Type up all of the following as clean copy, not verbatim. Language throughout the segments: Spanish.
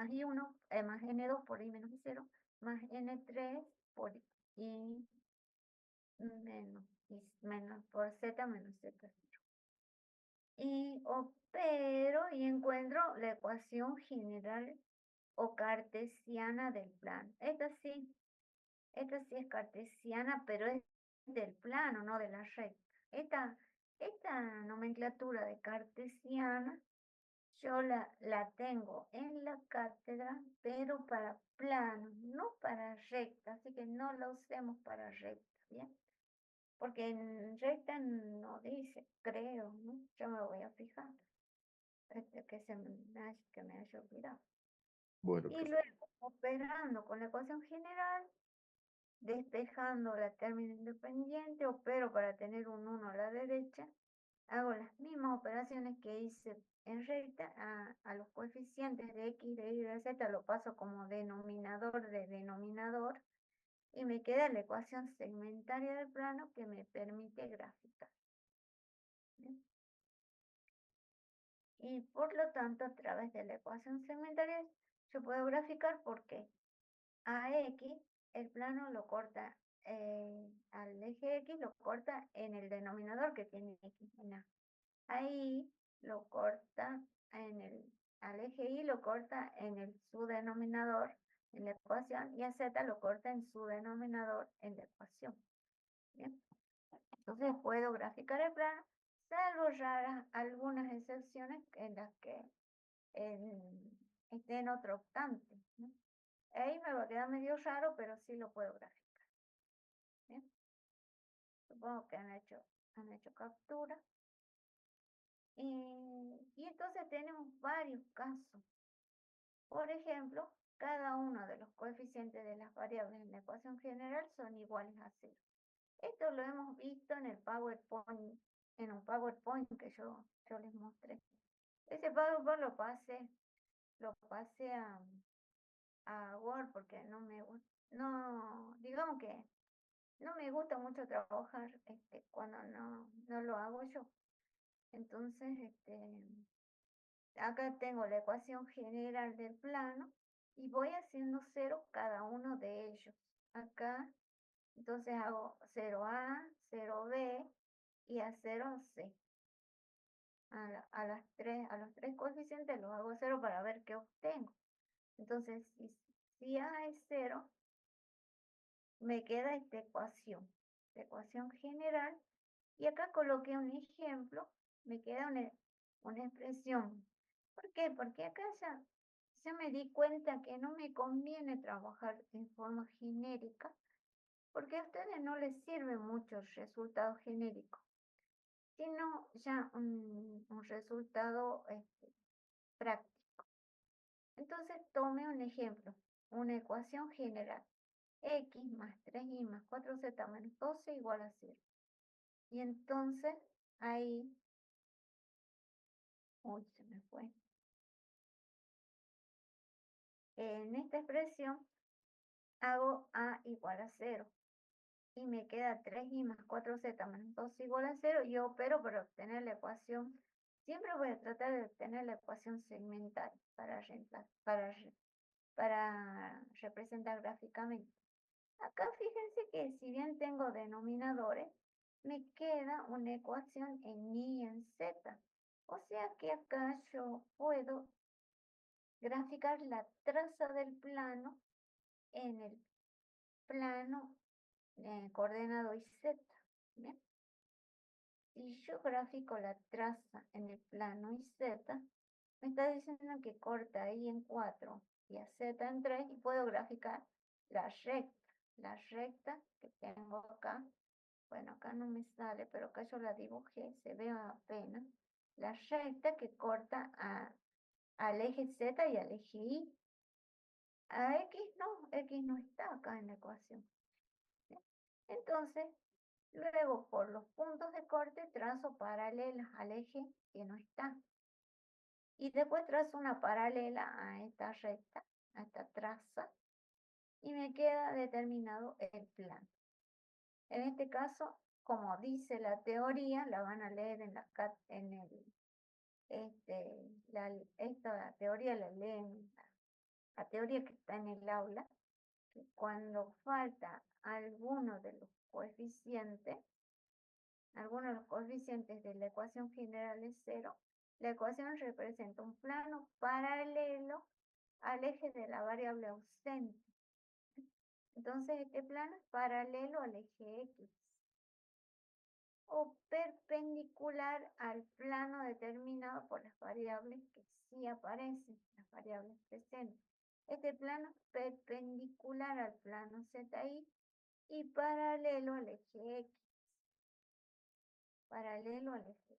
más I1 más N2 por I menos I0 más N3 por I menos por Z menos Z0. Y opero y encuentro la ecuación general o cartesiana del plano. Esta sí es cartesiana, pero es del plano, no de la recta. Esta nomenclatura de cartesiana yo la tengo en la cátedra, pero para plano, no para recta, así que no la usemos para recta, ¿bien? Porque en recta no dice, creo, ¿no? Yo me voy a fijar, que me haya olvidado. Bueno, Y profe. luego, operando con la ecuación general, despejando la término independiente, opero para tener un 1 a la derecha, hago las mismas operaciones que hice en recta, a los coeficientes de x, de y, de z, lo paso como denominador de denominador, y me queda la ecuación segmentaria del plano que me permite graficar. ¿Bien? Y por lo tanto, a través de la ecuación segmentaria, yo puedo graficar porque a x, el plano lo corta, al eje x lo corta en el denominador que tiene x en A. Ahí lo corta al eje y lo corta su denominador en la ecuación, y a z lo corta en su denominador en la ecuación. ¿Bien? Entonces puedo graficar el plano, salvo raras algunas excepciones en las que esté en otro octante, ¿no? Ahí me va a quedar medio raro, pero sí lo puedo graficar. ¿Bien? Supongo que han hecho captura. Y entonces tenemos varios casos. Por ejemplo, cada uno de los coeficientes de las variables en la ecuación general son iguales a 0. Esto lo hemos visto en el PowerPoint, en un PowerPoint que yo les mostré. Ese PowerPoint lo pasé a Word porque digamos que no me gusta mucho trabajar cuando no lo hago yo. Entonces, acá tengo la ecuación general del plano y voy haciendo 0 cada uno de ellos. Acá, entonces hago 0A, 0B y a 0C. A los tres coeficientes los hago 0 para ver qué obtengo. Entonces, si A es 0, me queda esta ecuación general, y acá coloqué un ejemplo, me queda una expresión. ¿Por qué? Porque acá ya me di cuenta que no me conviene trabajar en forma genérica, porque a ustedes no les sirve mucho el resultado genérico, sino ya un resultado práctico. Entonces tome un ejemplo, una ecuación general, x más 3y más 4z menos 12 igual a 0. Y entonces ahí, se me fue. En esta expresión hago a igual a 0 y me queda 3y más 4z menos 12 igual a 0, y opero para obtener la ecuación. Siempre voy a tratar de obtener la ecuación segmentaria para representar gráficamente. Acá fíjense que si bien tengo denominadores, me queda una ecuación en y en z. O sea que acá yo puedo graficar la traza del plano en el plano coordenado y z. ¿Bien? Si yo grafico la traza en el plano y z, me está diciendo que corta y en 4 y a z en 3, y puedo graficar la recta que tengo acá. Bueno, acá no me sale, pero acá yo la dibujé, se ve apenas. La recta que corta al eje z y al eje y. A x no está acá en la ecuación. ¿Sí? Entonces, luego por los puntos de corte trazo paralelas al eje que no está. Y después trazo una paralela a esta recta, a esta traza, y me queda determinado el plano. En este caso, como dice la teoría, la van a leer esta teoría la leen la teoría que está en el aula, que cuando falta alguno de los coeficientes de la ecuación general es cero, la ecuación representa un plano paralelo al eje de la variable ausente. Entonces, este plano es paralelo al eje X o perpendicular al plano determinado por las variables que sí aparecen, las variables presentes. Este plano es perpendicular al plano ZI y paralelo al eje X. Paralelo al eje.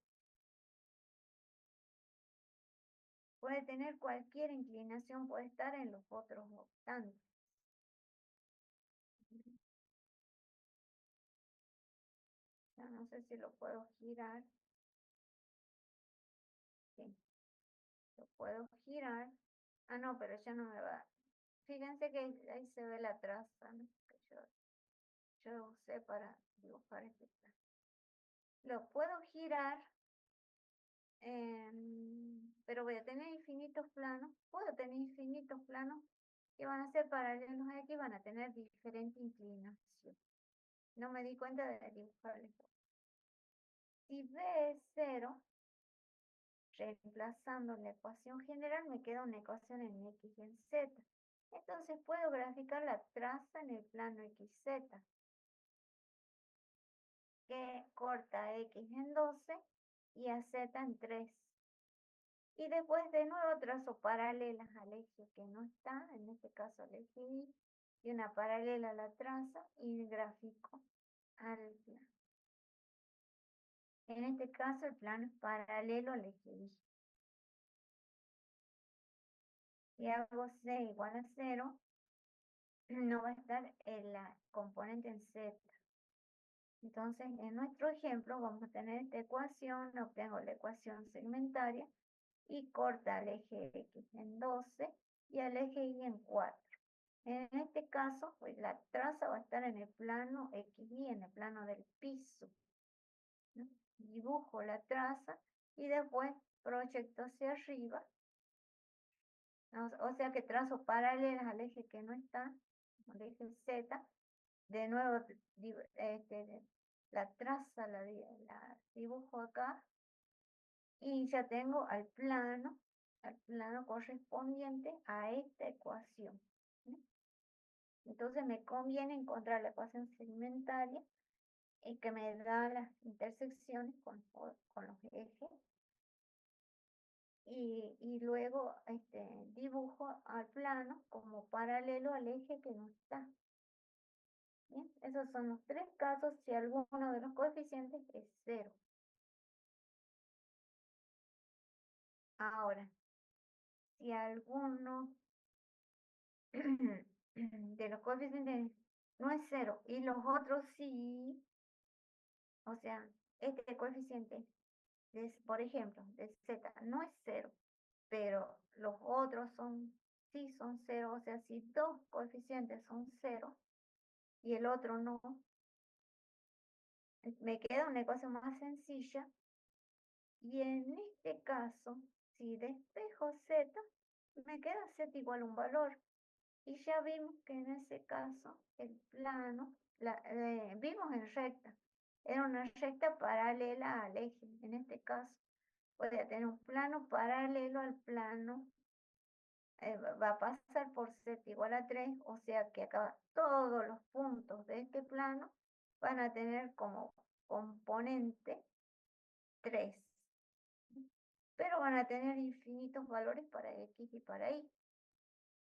Puede tener cualquier inclinación, puede estar en los otros octantes. Ya no sé si lo puedo girar. Sí, lo puedo girar. Ah, no, pero ya no me va. Fíjense que ahí se ve la traza, ¿no? Que yo usé para dibujar este plano. Lo puedo girar, pero voy a tener infinitos planos. Puedo tener infinitos planos que van a ser paralelos a X, van a tener diferente inclinación. No me di cuenta de dibujarles. Si B es 0, reemplazando la ecuación general, me queda una ecuación en X y en Z. Entonces puedo graficar la traza en el plano XZ, que corta a X en 12 y a Z en 3. Y después de nuevo trazo paralelas al eje que no está, en este caso al eje Y, y una paralela a la traza y gráfico al plano. En este caso el plano es paralelo al eje Y. Si hago C igual a 0, no va a estar en la componente en Z. Entonces, en nuestro ejemplo vamos a tener esta ecuación, obtengo la ecuación segmentaria y corta al eje X en 12 y al eje Y en 4. En este caso, pues la traza va a estar en el plano XY, en el plano del piso, ¿no? Dibujo la traza y después proyecto hacia arriba, o sea que trazo paralelas al eje que no está, al eje Z. De nuevo, la traza la dibujo acá y ya tengo al plano correspondiente a esta ecuación, ¿no? Entonces me conviene encontrar la ecuación segmentaria y que me da las intersecciones con los ejes y luego dibujo al plano como paralelo al eje que no está. Bien, esos son los tres casos si alguno de los coeficientes es 0. Ahora, si alguno de los coeficientes no es 0 y los otros sí, o sea, este coeficiente, por ejemplo, de Z no es 0, pero los otros sí son 0, o sea, si dos coeficientes son 0 y el otro no, me queda una ecuación más sencilla. Y en este caso, si despejo Z, me queda Z igual a un valor. Y ya vimos que en ese caso el plano, vimos en recta, era una recta paralela al eje. En este caso voy a tener un plano paralelo al plano, va a pasar por Z igual a 3, o sea que acá todos los puntos de este plano van a tener como componente 3. Pero van a tener infinitos valores para X y para Y.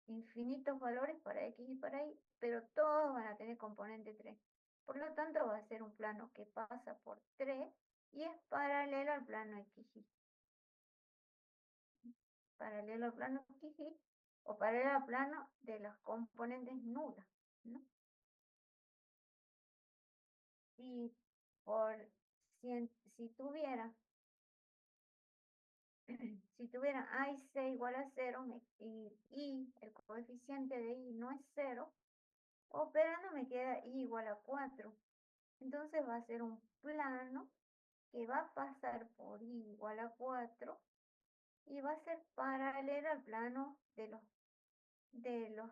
Infinitos valores para X y para Y, pero todos van a tener componente 3. Por lo tanto, va a ser un plano que pasa por 3 y es paralelo al plano XY. Paralelo al plano XY o paralelo al plano de las componentes nulas, ¿no? Y si tuviera si tuviera A y C igual a 0 y el coeficiente de Y no es 0, operando me queda Y igual a 4. Entonces va a ser un plano que va a pasar por Y igual a 4 y va a ser paralelo al plano de los de los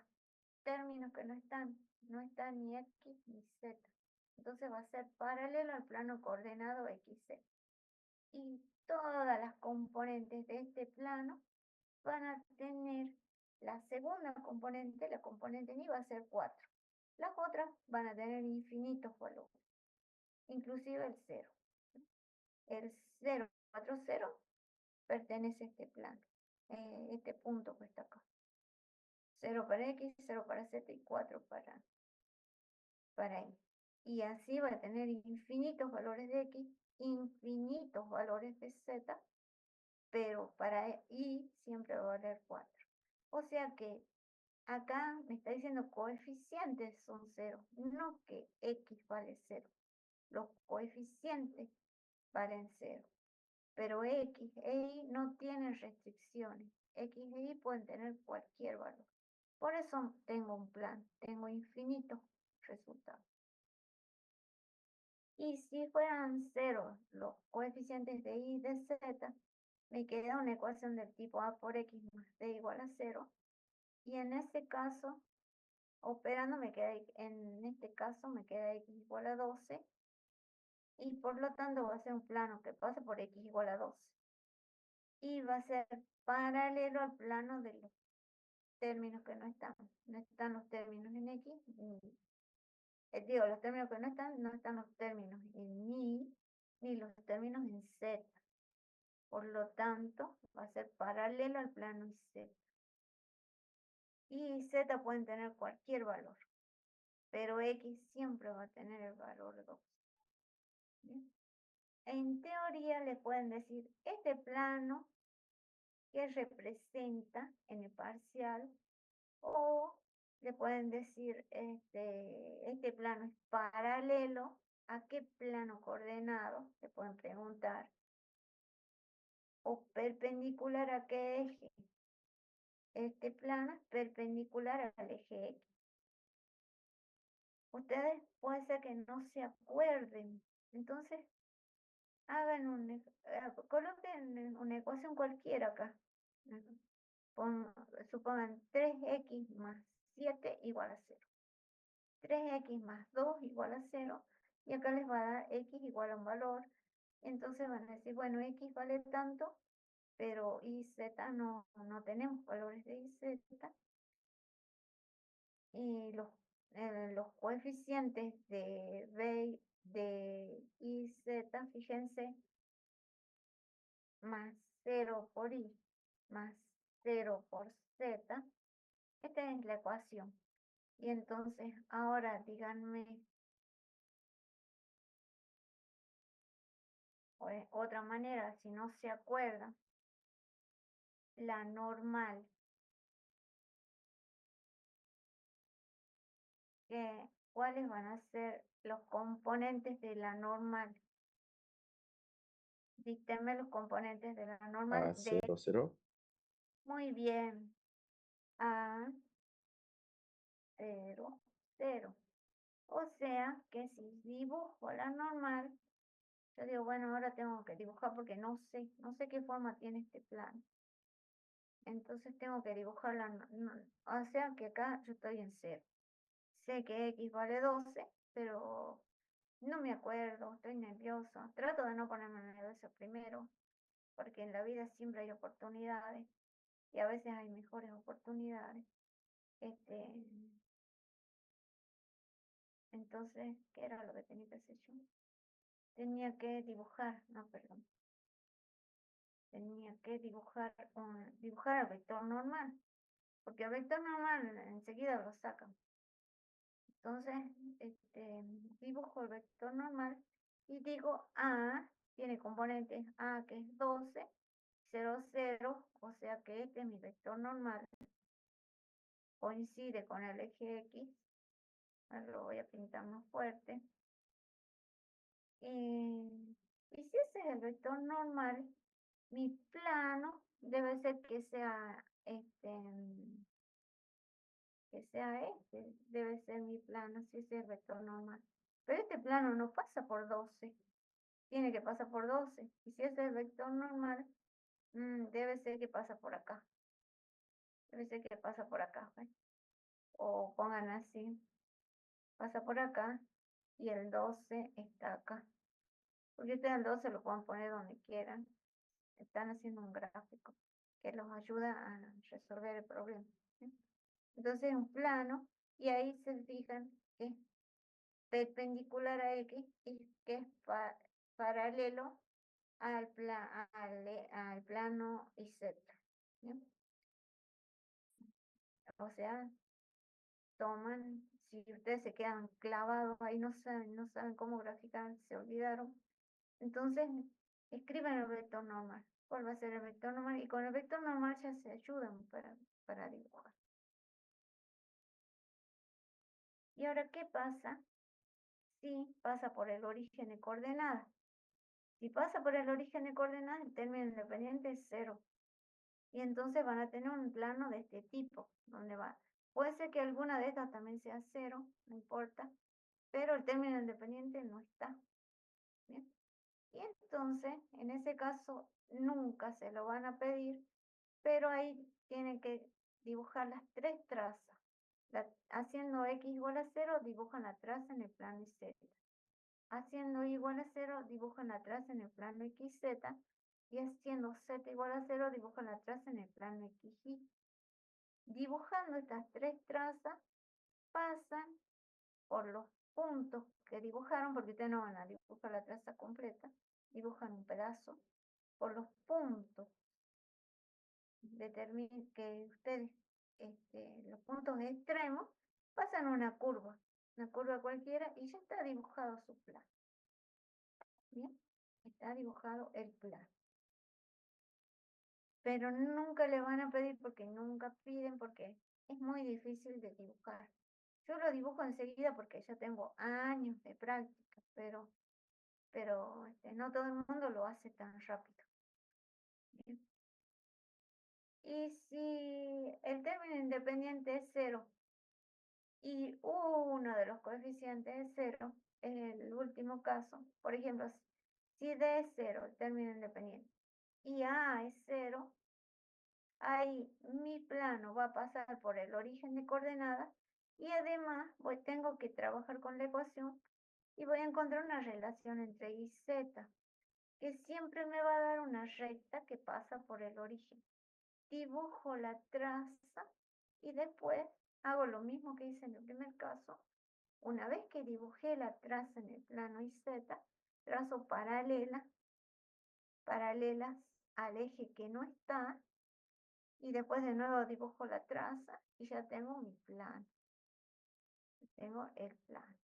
términos que no está ni X ni Z. Entonces va a ser paralelo al plano coordenado XZ. Y todas las componentes de este plano van a tener la segunda componente, la componente Y va a ser 4. Las otras van a tener infinitos valores, inclusive el 0. El 0, 4, 0 pertenece a este plano, este punto que está acá. 0 para X, 0 para Z y 4 para Y. Y así va a tener infinitos valores de X, infinitos valores de Z, pero para Y siempre va a valer 4. O sea que acá me está diciendo coeficientes son 0, no que X vale 0. Los coeficientes valen 0, pero X e Y no tienen restricciones. X e Y pueden tener cualquier valor. Por eso tengo un plan, tengo infinitos resultados. Y si fueran 0 los coeficientes de Y y de Z, me queda una ecuación del tipo A por X más D igual a 0. Y en este caso, operando, en este caso me queda X igual a 12. Y por lo tanto va a ser un plano que pasa por X igual a 12. Y va a ser paralelo al plano de los términos que no están. No están los términos en X, digo, los términos que no están los términos en Y, ni los términos en Z. Por lo tanto, va a ser paralelo al plano Z. Y Z pueden tener cualquier valor, pero X siempre va a tener el valor 2. ¿Bien? En teoría le pueden decir, este plano que representa en el parcial, o le pueden decir, este plano es paralelo a qué plano coordenado, le pueden preguntar, o perpendicular a qué eje. Este plano es perpendicular al eje X. Ustedes puede ser que no se acuerden, entonces coloquen una ecuación cualquiera acá. Supongan 3x más 7 igual a 0. 3x más 2 igual a 0. Y acá les va a dar x igual a un valor. Entonces van a decir, bueno, x vale tanto, pero y, z no tenemos valores de y, z. Y los coeficientes de b de y, z, fíjense, más 0 por y, más 0 por z. Esta es la ecuación. Y entonces, ahora díganme otra manera, si no se acuerdan, la normal, ¿cuáles van a ser los componentes de la normal? Díctenme los componentes de la normal A 0, 0. Muy bien. A 0, 0. O sea que si dibujo la normal, yo digo, bueno, ahora tengo que dibujar porque no sé qué forma tiene este plano. Entonces tengo que dibujar o sea que acá yo estoy en 0. Sé que X vale 12, pero no me acuerdo, estoy nerviosa. Trato de no ponerme nerviosa primero, porque en la vida siempre hay oportunidades y a veces hay mejores oportunidades. Entonces, ¿qué era lo que tenía que hacer yo? Tenía que dibujar, no, perdón. Tenía que dibujar el vector normal, porque el vector normal enseguida lo sacan. Entonces, dibujo el vector normal y digo A tiene componentes A que es 12, 0, 0, o sea que este es mi vector normal. Coincide con el eje X. Ahora lo voy a pintar más fuerte. Y si ese es el vector normal, mi plano debe ser que sea debe ser mi plano, si ese es el vector normal. Pero este plano no pasa por 12, tiene que pasar por 12. Y si ese es el vector normal, debe ser que pasa por acá. Debe ser que pasa por acá, ¿ves? pongan así, pasa por acá y el 12 está acá. Porque ustedes el 12 lo pueden poner donde quieran. Están haciendo un gráfico que los ayuda a resolver el problema. ¿Sí? Entonces un plano y ahí se fijan que es perpendicular a X y que es paralelo al plano YZ. ¿Sí? O sea, toman, si ustedes se quedan clavados ahí, no saben cómo graficar, se olvidaron, entonces escriben el vector normal. ¿Cuál va a ser el vector normal? Y con el vector normal ya se ayudan para dibujar. Y ahora, ¿qué pasa si pasa por el origen de coordenadas? Si pasa por el origen de coordenadas, el término independiente es 0. Y entonces van a tener un plano de este tipo, donde va. Puede ser que alguna de estas también sea 0, no importa, pero el término independiente no está. ¿Bien? Y entonces, en ese caso, nunca se lo van a pedir, pero ahí tienen que dibujar las 3 trazas. Haciendo x igual a 0, dibujan la traza en el plano YZ. Haciendo y igual a 0, dibujan la traza en el plano XZ. Y haciendo z igual a 0, dibujan la traza en el plano XY. Dibujando estas 3 trazas, pasan por los puntos que dibujaron, porque ustedes no van a dibujar la traza completa, dibujan un pedazo, por los puntos que ustedes, los puntos extremos, pasan una curva cualquiera y ya está dibujado su plano. Bien, está dibujado el plano. Pero nunca le van a pedir porque nunca piden, porque es muy difícil de dibujar. Yo lo dibujo enseguida porque ya tengo años de práctica, pero no todo el mundo lo hace tan rápido. Bien. Y si el término independiente es 0 y uno de los coeficientes es 0, es el último caso. Por ejemplo, si D es 0, el término independiente, y A es 0, ahí mi plano va a pasar por el origen de coordenadas y además tengo que trabajar con la ecuación y voy a encontrar una relación entre y z, que siempre me va a dar una recta que pasa por el origen. Dibujo la traza y después hago lo mismo que hice en el primer caso. Una vez que dibujé la traza en el plano YZ, trazo paralelas al eje que no está, y después de nuevo dibujo la traza y ya tengo mi plano. Tengo el plano.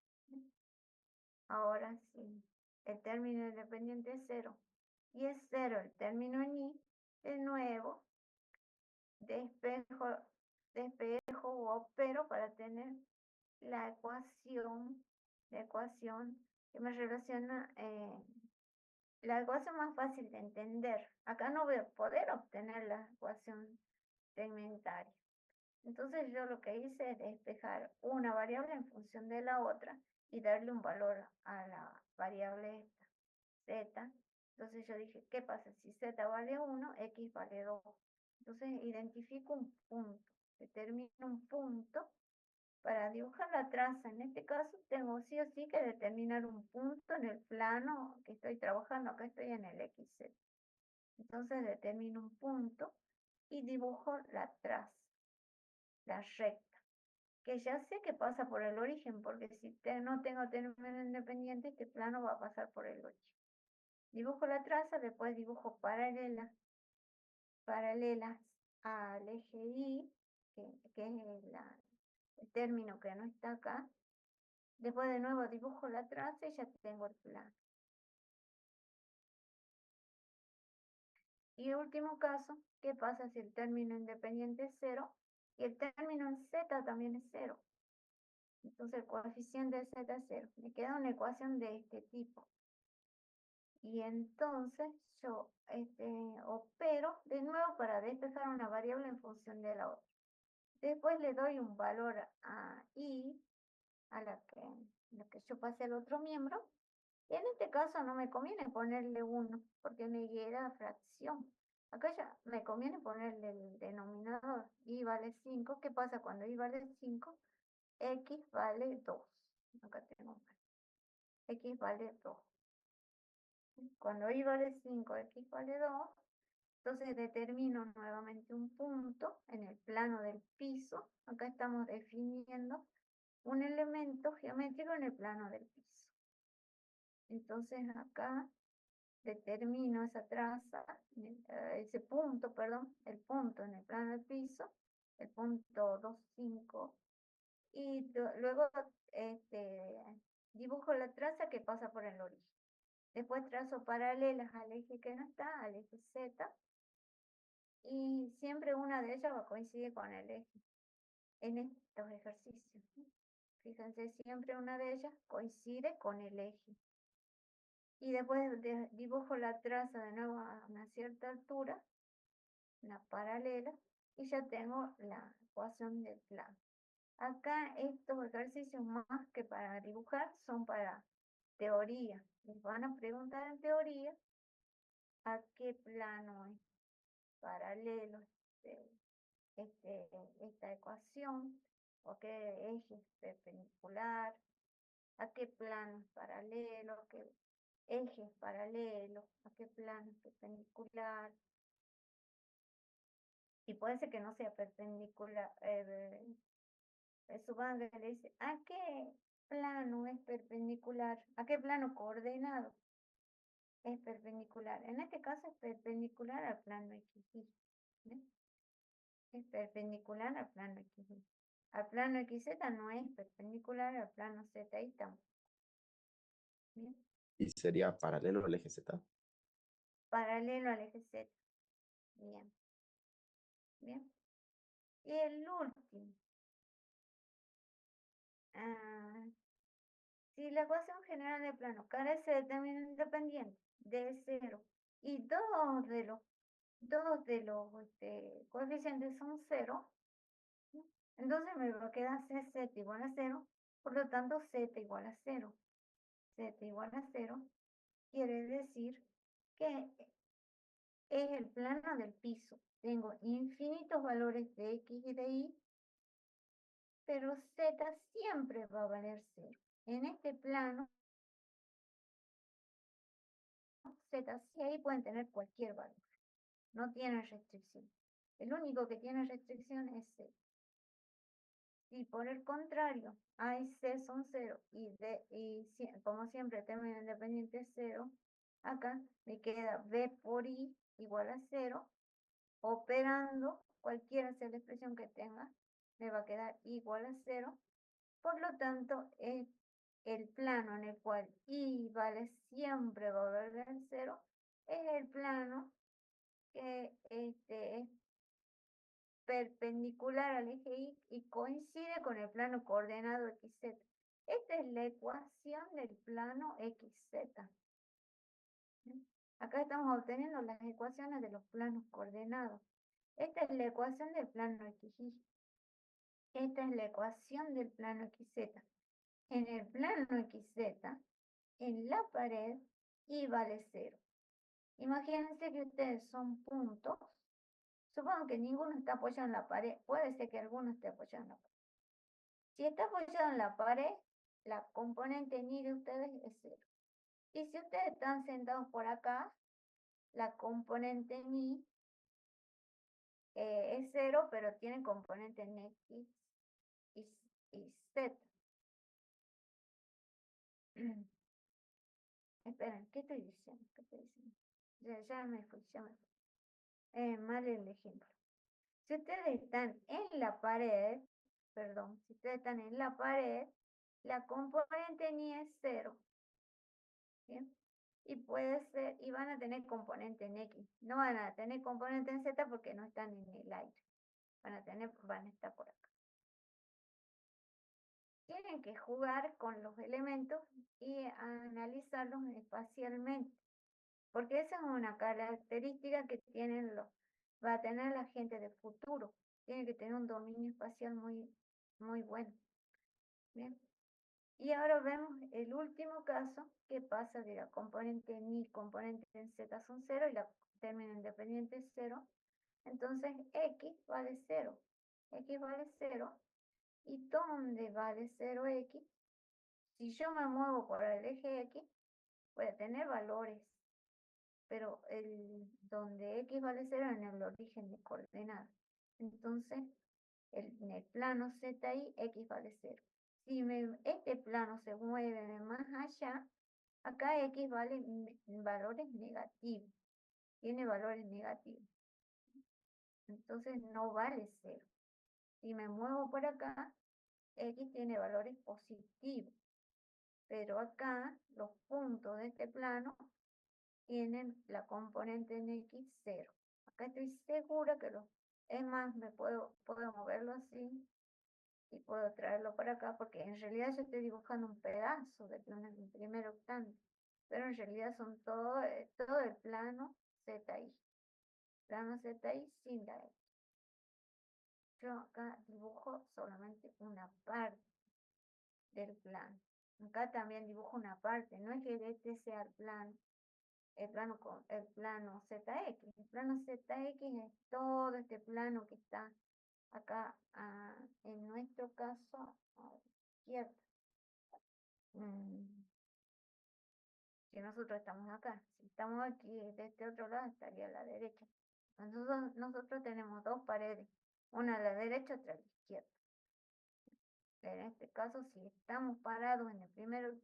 Ahora sí, el término independiente es 0. Y es 0 el término en y, de nuevo, despejo o opero para tener la ecuación que me relaciona, la ecuación más fácil de entender. Acá no voy a poder obtener la ecuación segmentaria. Entonces yo lo que hice es despejar una variable en función de la otra y darle un valor a la variable esta, z. Entonces yo dije, ¿qué pasa? Si z vale 1, x vale 2. Entonces identifico un punto, determino un punto. Para dibujar la traza, en este caso, tengo sí o sí que determinar un punto en el plano que estoy trabajando. Acá estoy en el XZ. Entonces determino un punto y dibujo la traza, la recta, que ya sé que pasa por el origen, porque si no tengo término independiente, este plano va a pasar por el origen. Dibujo la traza, después dibujo paralelas al eje Y, que es el término que no está acá. Después de nuevo dibujo la traza y ya tengo el plano. Y último caso, ¿qué pasa si el término independiente es 0 y el término en z también es 0? Entonces el coeficiente de z es 0. Me queda una ecuación de este tipo. Y entonces yo opero de nuevo para despejar una variable en función de la otra. Después le doy un valor a y, a la que yo pasé al otro miembro. Y en este caso no me conviene ponerle 1, porque me diera fracción. Acá ya me conviene ponerle el denominador. Y vale 5. ¿Qué pasa cuando y vale 5? X vale 2. Acá tengo X vale 2. Cuando Y vale 5, X vale 2. Entonces determino nuevamente un punto en el plano del piso. Acá estamos definiendo un elemento geométrico en el plano del piso. Entonces acá determino esa traza, ese punto, perdón, el punto en el plano del piso, el punto 2, 5, y luego dibujo la traza que pasa por el origen. Después trazo paralelas al eje que no está, al eje Z, y siempre una de ellas va a coincidir con el eje en estos ejercicios. Fíjense, siempre una de ellas coincide con el eje. Y después dibujo la traza de nuevo a una cierta altura, una paralela, y ya tengo la ecuación del plano. Acá estos ejercicios más que para dibujar son para teoría. Les van a preguntar en teoría a qué plano es paralelo esta ecuación, o qué eje es perpendicular, a qué plano es paralelo, a qué eje es paralelo, a qué plano es perpendicular. Y puede ser que no sea perpendicular. Supongan que le dice, ¿a qué plano es perpendicular? ¿A qué plano coordenado es perpendicular? En este caso es perpendicular al plano XY. Es perpendicular al plano XY. Al plano XZ no es perpendicular al plano ZY tampoco. ¿Bien? ¿Y sería paralelo al eje Z? Paralelo al eje Z. Bien. Bien. Y el último. Si la ecuación general del plano carece de término independiente de 0 y dos de los coeficientes son 0, entonces me va a quedar CZ igual a 0, por lo tanto Z igual a 0. Z igual a 0 quiere decir que es el plano del piso. Tengo infinitos valores de X y de Y, pero Z siempre va a valer 0. En este plano, Z, sí, ahí pueden tener cualquier valor. No tienen restricción. El único que tiene restricción es C. Y por el contrario, A y C son 0 y como siempre término independiente es 0, acá me queda B por I igual a 0, operando cualquiera sea la expresión que tenga, me va a quedar igual a 0, por lo tanto el plano en el cual I vale siempre va a valer 0, es el plano que es perpendicular al eje Y y coincide con el plano coordenado XZ. Esta es la ecuación del plano XZ. Acá estamos obteniendo las ecuaciones de los planos coordenados. Esta es la ecuación del plano XY. Esta es la ecuación del plano XZ. En el plano XZ, en la pared, Y vale 0. Imagínense que ustedes son puntos. Supongo que ninguno está apoyado en la pared. Puede ser que alguno esté apoyado en la pared. Si está apoyado en la pared, la componente ni de ustedes es 0. Y si ustedes están sentados por acá, la componente ni es 0, pero tiene componente en X y Z. Esperen, ¿qué estoy diciendo? ¿Qué estoy diciendo? Ya me fui. Mal el ejemplo. Si ustedes están en la pared, perdón, si ustedes están en la pared, la componente ni es 0. ¿Bien? Y puede ser, y van a tener componente en X. No van a tener componente en Z porque no están en el aire. Van a estar por acá. Tienen que jugar con los elementos y analizarlos espacialmente. Porque esa es una característica que va a tener la gente del futuro. Tiene que tener un dominio espacial muy, muy bueno. Bien. Y ahora vemos el último caso, que pasa de la componente ni componente en Z son 0 y la término independiente es 0. Entonces X vale 0. X vale 0 y donde vale 0x, si yo me muevo por el eje X, voy a tener valores, pero donde X vale 0 en el origen de coordenadas. Entonces, en el plano ZI, X vale 0. Si este plano se mueve más allá, acá X vale valores negativos, tiene valores negativos. Entonces no vale 0. Si me muevo por acá, X tiene valores positivos. Pero acá los puntos de este plano tienen la componente en X 0. Acá estoy segura que es más, puedo moverlo así y puedo traerlo para acá, porque en realidad yo estoy dibujando un pedazo del plano en primer octante, pero en realidad son todo el plano ZI. Plano ZI sin la X. Yo acá dibujo solamente una parte del plano. Acá también dibujo una parte, no es que este sea el plano ZX. El plano ZX es todo este plano que está acá, en nuestro caso, a la izquierda. Si nosotros estamos acá, si estamos aquí de este otro lado, estaría a la derecha. Nosotros tenemos dos paredes, una a la derecha, otra a la izquierda. En este caso, si estamos parados en el primer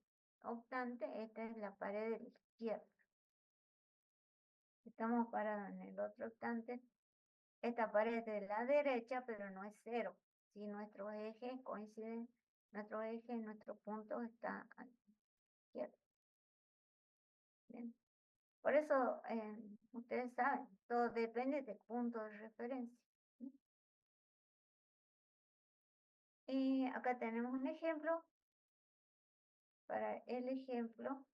octante, esta es la pared de la izquierda. Estamos parados en el otro octante, esta pared es de la derecha, pero no es 0. Si nuestros ejes coinciden, nuestro punto está a la izquierda. Bien. Por eso, ustedes saben, todo depende del punto de referencia. Y acá tenemos un ejemplo. Para el ejemplo,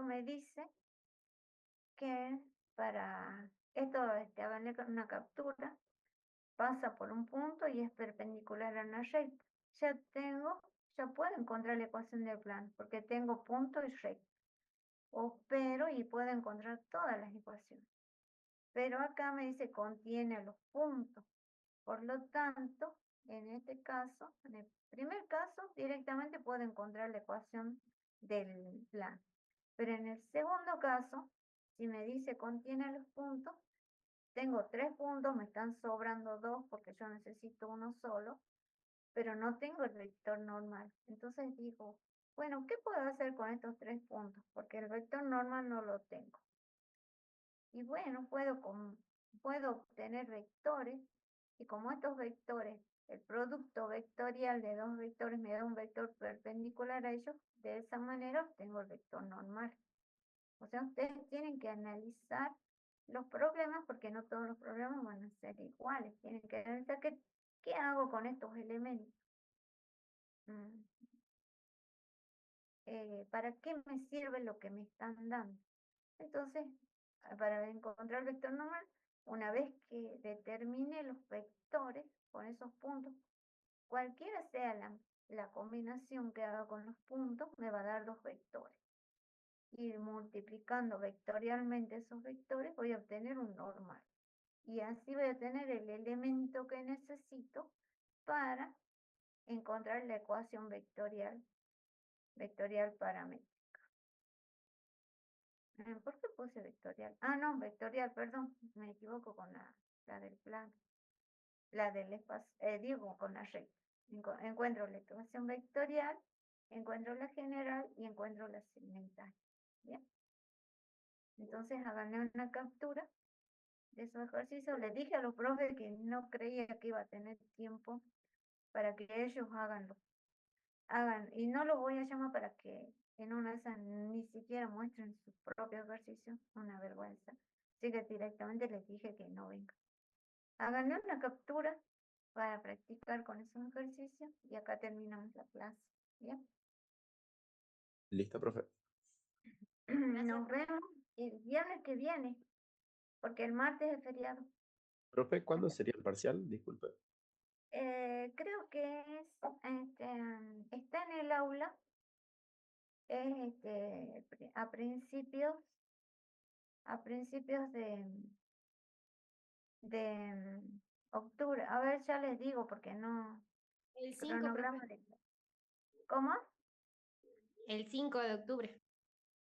me dice que para esto, hagan una captura, pasa por un punto y es perpendicular a una recta. Ya puedo encontrar la ecuación del plano, porque tengo punto y recta. Opero y puedo encontrar todas las ecuaciones. Pero acá me dice contiene los puntos. Por lo tanto, en este caso, en el primer caso, directamente puedo encontrar la ecuación del plano. Pero en el segundo caso, si me dice contiene los puntos, tengo 3 puntos, me están sobrando 2 porque yo necesito uno solo, pero no tengo el vector normal. Entonces digo, bueno, ¿qué puedo hacer con estos 3 puntos? Porque el vector normal no lo tengo. Y bueno, puedo obtener vectores, y como estos vectores, el producto vectorial de dos vectores me da un vector perpendicular a ellos, de esa manera obtengo el vector normal. O sea, ustedes tienen que analizar los problemas, porque no todos los problemas van a ser iguales. Tienen que analizar qué hago con estos elementos. ¿Para qué me sirve lo que me están dando? Entonces, para encontrar el vector normal, una vez que determine los vectores con esos puntos, cualquiera sea la combinación que haga con los puntos, me va a dar dos vectores. Y multiplicando vectorialmente esos vectores, voy a obtener un normal. Y así voy a tener el elemento que necesito para encontrar la ecuación vectorial paramétrica. ¿Por qué puse vectorial? No, vectorial, perdón, me equivoco con la del plano. La del espacio, digo, con la recta. Encuentro la ecuación vectorial, encuentro la general y encuentro la segmental. ¿Bien? Entonces, háganle una captura de esos ejercicios. Les dije a los profes que no creía que iba a tener tiempo para que ellos hagan, y no los voy a llamar para que en una de esas ni siquiera muestren su propio ejercicio, una vergüenza. Así que directamente les dije que no vengan. Háganle una captura para practicar con esos ejercicios y acá terminamos la clase. ¿Bien? Listo, profe. Nos vemos el viernes que viene, porque el martes es feriado. Profe, ¿cuándo sería el parcial? Disculpe. Creo que está en el aula, es a principios de de octubre. A ver, ya les digo porque no. El 5, Cronograma profe. de. ¿Cómo? El 5 de octubre.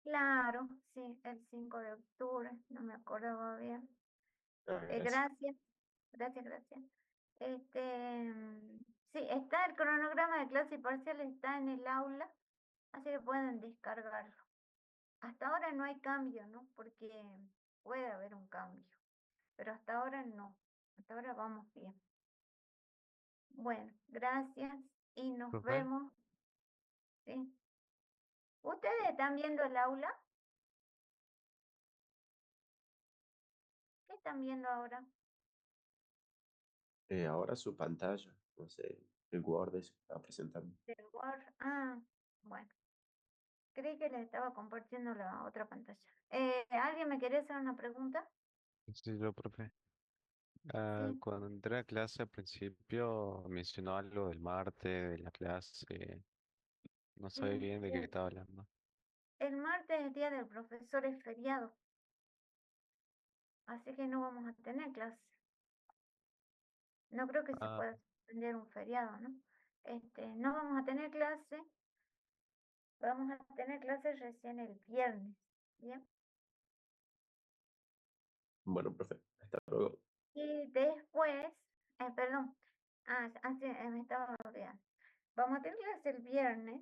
Claro, sí, el 5 de octubre, no me acordaba bien. Gracias. Gracias, gracias. Sí, está el cronograma de clase y parcial, está en el aula, así que pueden descargarlo. Hasta ahora no hay cambio, ¿no? Porque puede haber un cambio, pero hasta ahora no. Hasta ahora vamos bien. Bueno, gracias y nos Profe, vemos. ¿Sí? ¿Ustedes están viendo el aula? ¿Qué están viendo ahora? Ahora su pantalla, no sé, el Word ese que estaba presentando. ¿Del Word? Ah, bueno. Creí que les estaba compartiendo la otra pantalla. ¿Alguien me quería hacer una pregunta? sí, yo, profe. Sí. Cuando entré a clase al principio mencionó algo del martes, de la clase. No sabía Sí, bien de qué estaba hablando. el martes es día del profesor, es feriado, así que no vamos a tener clase. No creo que se Ah, pueda suspender un feriado, ¿no? No vamos a tener clase, vamos a tener clase recién el viernes, ¿bien? Bueno, profe, hasta luego. Y después, perdón, me estaba olvidando. Vamos a tener clase el viernes